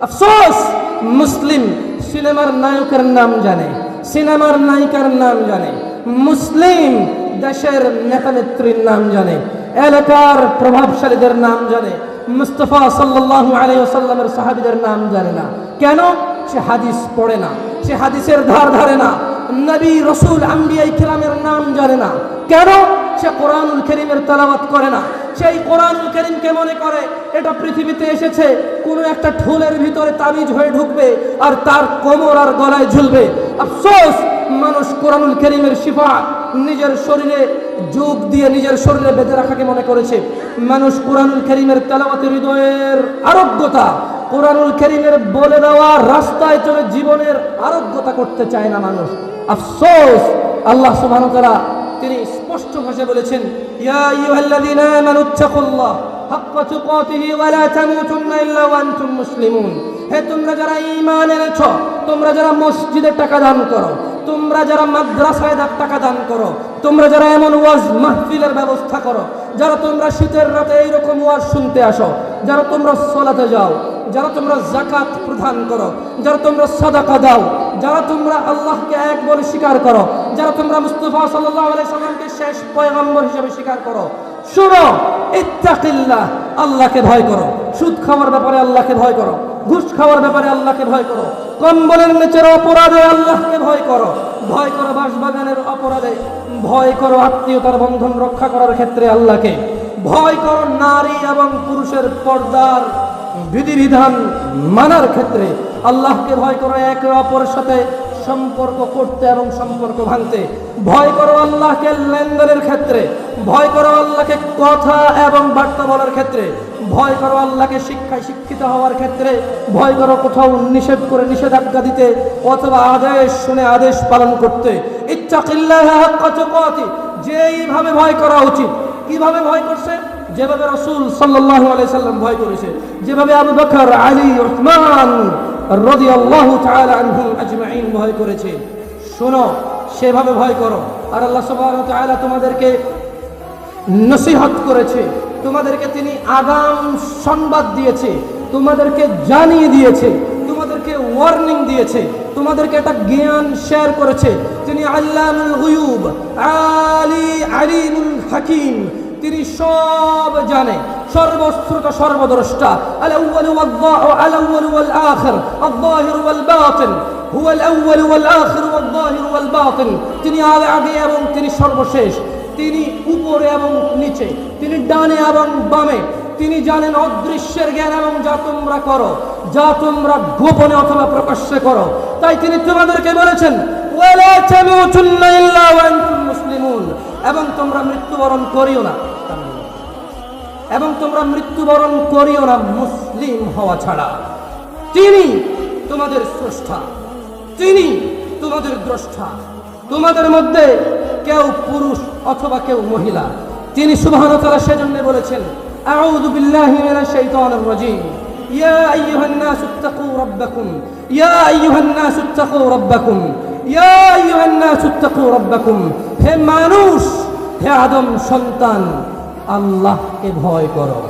আফসোস, মুসলিম সিনেমার নায়কের নাম জানে, সিনেমার নায়িকার নাম জানে, মুসলিম দেশের নেতা নেত্রীর নাম জানে, এলাকার প্রভাবশালীদের নাম জানে, মুস্তাফা সাল্লাল্লাহু আলাইহি ওয়াসাল্লামের সাহাবীদের নাম জানে না। কেন? সে হাদিস পড়ে না, সে হাদিসের ধার ধারে না, নবী রাসূল আম্বিয়া কিরামের নাম জানে না। কেন? সে কোরআনুল কারীমের তেলাওয়াত করে না। সেই কোরআনুল কারীমকে মনে করে এটা পৃথিবীতে এসেছে কোনো একটা ঠোলের ভিতরে তাবিজ হয়ে ঢুকবে আর তার কোমর আর গলায় ঝুলবে। আফসোস, মানুষ কোরআনুল কারীমের শিফা নিজের শরীরে যোগ দিয়ে নিজের শরীরে বেঁধে রাখাকে মনে করেছে। মানুষ কোরআনুল কারীমের তেলাওয়াতে হৃদয়ের আরোগ্যতা, কোরআনুল কারীমের বলে দেওয়া রাস্তায় চলে জীবনের আরোগ্যতা করতে চায় না মানুষ। আফসোস, আল্লাহ সুবহানাহু ওয়া তাআলা তিনি স্পষ্ট ভাষায় বলেছেন, ইয়া আইয়ুহাল্লাযীনা আমানুত্তাকুল্লাহ হাক্কা তুকাতিহি ওয়া লা তামুতুন্না ইল্লা ওয়া আনতুম মুসলিমুন। হে তোমরা যারা ঈমান এনেছো, তোমরা যারা মসজিদে টাকা দান করো, তোমরা যারা মাদ্রাসায় টাকা দান করো, তোমরা যারা এমন ওয়াজ মাহফিলের ব্যবস্থা করো, যারা তোমরা শীতের রাতে এইরকম ওয়াজ শুনতে আসো, যারা তোমরা সালাতে যাও, যারা তোমরা যাকাত প্রদান করো, যারা তোমরা সাদাকা দাও, যারা তোমরা আল্লাহকে এক বলে স্বীকার করো, যারা তোমরা মুস্তাফা সাল্লাল্লাহু আলাইহি সাল্লামকে শেষ পয়গম্বর হিসেবে স্বীকার করো, শুনো, ইত্তাকিল্লাহ, আল্লাহকে ভয় করো। সুদ খাওয়ার ব্যাপারে আল্লাহকে ভয় করো, ঘুষ খাওয়ার ব্যাপারে আল্লাহকে ভয় করো, কম্বলের নিচের অপরাধে আল্লাহকে ভয় করো, ভয় করো বাসবাগানের অপরাধে, ভয় করো আত্মীয়তার বন্ধন রক্ষা করার ক্ষেত্রে আল্লাহকে, ভয় করো নারী এবং পুরুষের পর্দার বিধিবিধান মানার ক্ষেত্রে আল্লাহকে ভয় করো, একে অপরের সাথে সম্পর্ক করতে এবং সম্পর্ক ভাঙতে ভয় করো, আল্লাহকে লেনদেনের ক্ষেত্রে ভয় করো, আল্লাহকে কথা এবং বার্তা বলার ক্ষেত্রে ভয় করো, আল্লাহকে শিক্ষায় শিক্ষিত হওয়ার ক্ষেত্রে ভয় করো, কোথাও নিষেধ করে নিষেধাজ্ঞা দিতে অথবা আদেশ শুনে আদেশ পালন করতে। ইত্তাকিল্লাহ হাক্কা তুকাতি, যেইভাবে ভয় করা উচিত। কিভাবে ভয় করছে? যেভাবে রাসূল সাল্লাল্লাহু আলাইহি সাল্লাম ভয় করেছে, যেভাবে আবু বকর, আলী, উসমান রাদিয়াল্লাহু তাআলা আনহুম আজমাইন ভয় করেছে। শোনো, সেভাবে ভয় করো। আর আল্লাহ সুবহানাহু ওয়া তাআলা তোমাদেরকে নসিহত করেছে, তোমাদেরকে তিনি আগাম সংবাদ দিয়েছে, তোমাদেরকে জানিয়ে দিয়েছে, তোমাদেরকে ওয়ার্নিং দিয়েছে, তোমাদেরকে একটা জ্ঞান শেয়ার করেছে। তিনি আল্লামুল গুয়ুব, আলিমুল হাকিম, তিনি সব জানে, সর্বশ্রোতা, সর্বদ্রষ্টা। আল-আউয়াল ওয়াল আখির, আল-যাহির ওয়াল বাতিন, হুয়াল আউয়াল ওয়াল আখির ওয়াল যাহির ওয়াল বাতিন। তিনি আগে এবং তিনি সর্বশেষ, তিনি উপরে এবং নিচে, তিনি ডানে এবং বামে, তিনি জানেন অদৃশ্যের জ্ঞান এবং যা তোমরা করো, যা তোমরা গোপনে অথবা প্রকাশ্যে করো। তাই তিনি তোমাদেরকে বলেছেন, ওয়ালা তামুতুন্না ইল্লা ওয়া আনতুম মুসলিমুন, এবং তোমরা মৃত্যুবরণ করিও না, এবং তোমরা মৃত্যুবরণ করিও না মুসলিম হওয়া ছাড়া। তিনি তোমাদের স্রষ্টা, তিনি তোমাদের দ্রষ্টা। তোমাদের মধ্যে কেউ পুরুষ অথবা কেউ মহিলা। তিনি সুবহানাহু ওয়া তাআলা সেজন্য বলেছেন, আউযু বিল্লাহি মিনাশ শাইতানির রাজীম, ইয়া আইয়ুহান নাসু ইত্তাকু রাব্বাকুম, ইয়া আইয়ুহান নাসু ইত্তাকু রাব্বাকুম, ইয়া আইয়ুহান নাসু ইত্তাকু রাব্বাকুম। হে মানুষ, হে আদম সন্তান, আল্লাহকে ভয় করো।